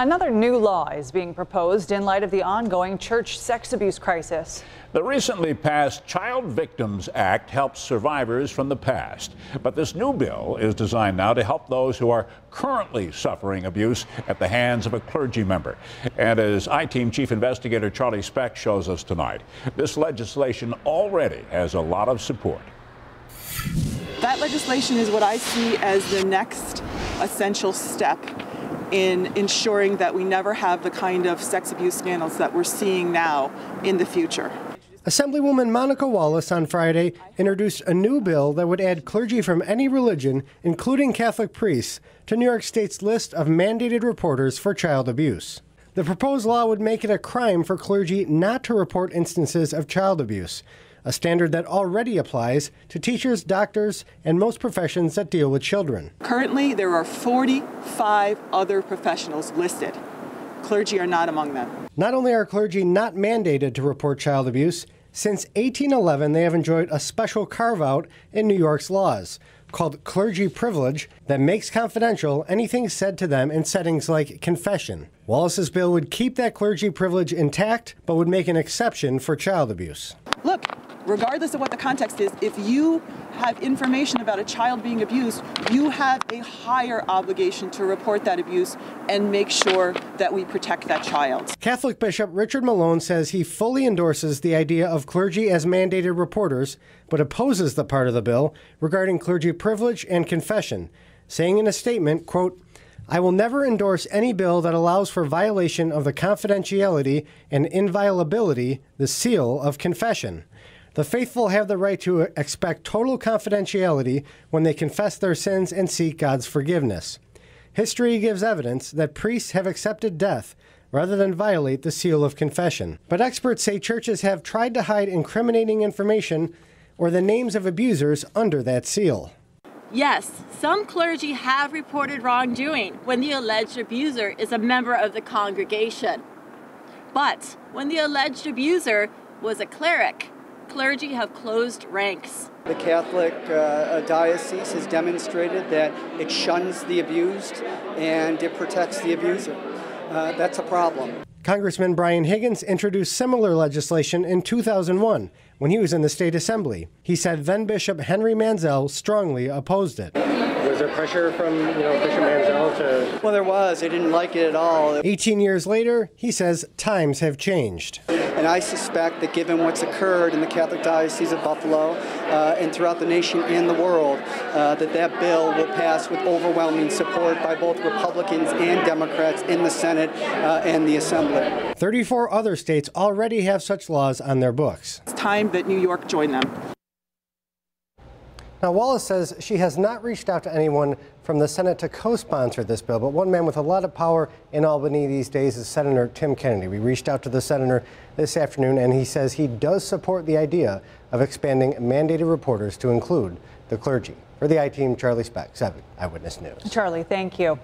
Another new law is being proposed in light of the ongoing church sex abuse crisis. The recently passed Child Victims Act helps survivors from the past. But this new bill is designed now to help those who are currently suffering abuse at the hands of a clergy member. And as I-Team Chief Investigator Charlie Speck shows us tonight, this legislation already has a lot of support. That legislation is what I see as the next essential step in ensuring that we never have the kind of sex abuse scandals that we're seeing now in the future. Assemblywoman Monica Wallace on Friday introduced a new bill that would add clergy from any religion, including Catholic priests, to New York State's list of mandated reporters for child abuse. The proposed law would make it a crime for clergy not to report instances of child abuse, a standard that already applies to teachers, doctors, and most professions that deal with children. Currently, there are 45 other professionals listed. Clergy are not among them. Not only are clergy not mandated to report child abuse, since 1811 they have enjoyed a special carve-out in New York's laws called clergy privilege that makes confidential anything said to them in settings like confession. Wallace's bill would keep that clergy privilege intact, but would make an exception for child abuse. Look, regardless of what the context is, if you have information about a child being abused, you have a higher obligation to report that abuse and make sure that we protect that child. Catholic Bishop Richard Malone says he fully endorses the idea of clergy as mandated reporters, but opposes the part of the bill regarding clergy privilege and confession, saying in a statement, quote, "I will never endorse any bill that allows for violation of the confidentiality and inviolability, the seal of confession. The faithful have the right to expect total confidentiality when they confess their sins and seek God's forgiveness. History gives evidence that priests have accepted death rather than violate the seal of confession. But experts say churches have tried to hide incriminating information or the names of abusers under that seal." Yes, some clergy have reported wrongdoing when the alleged abuser is a member of the congregation. But when the alleged abuser was a cleric, clergy have closed ranks. The Catholic Diocese has demonstrated that it shuns the abused and it protects the abuser. That's a problem. Congressman Brian Higgins introduced similar legislation in 2001 when he was in the State Assembly. He said then Bishop Henry Manziel strongly opposed it. Was there pressure from Bishop Manziel to... Well, there was. They didn't like it at all. 18 years later, he says times have changed. And I suspect that given what's occurred in the Catholic Diocese of Buffalo and throughout the nation and the world, that bill will pass with overwhelming support by both Republicans and Democrats in the Senate and the Assembly. 34 other states already have such laws on their books. It's time that New York join them. Now, Wallace says she has not reached out to anyone from the Senate to co-sponsor this bill, but one man with a lot of power in Albany these days is Senator Tim Kennedy. We reached out to the senator this afternoon, and he says he does support the idea of expanding mandated reporters to include the clergy. For the I-Team, Charlie Speck, 7 Eyewitness News. Charlie, thank you.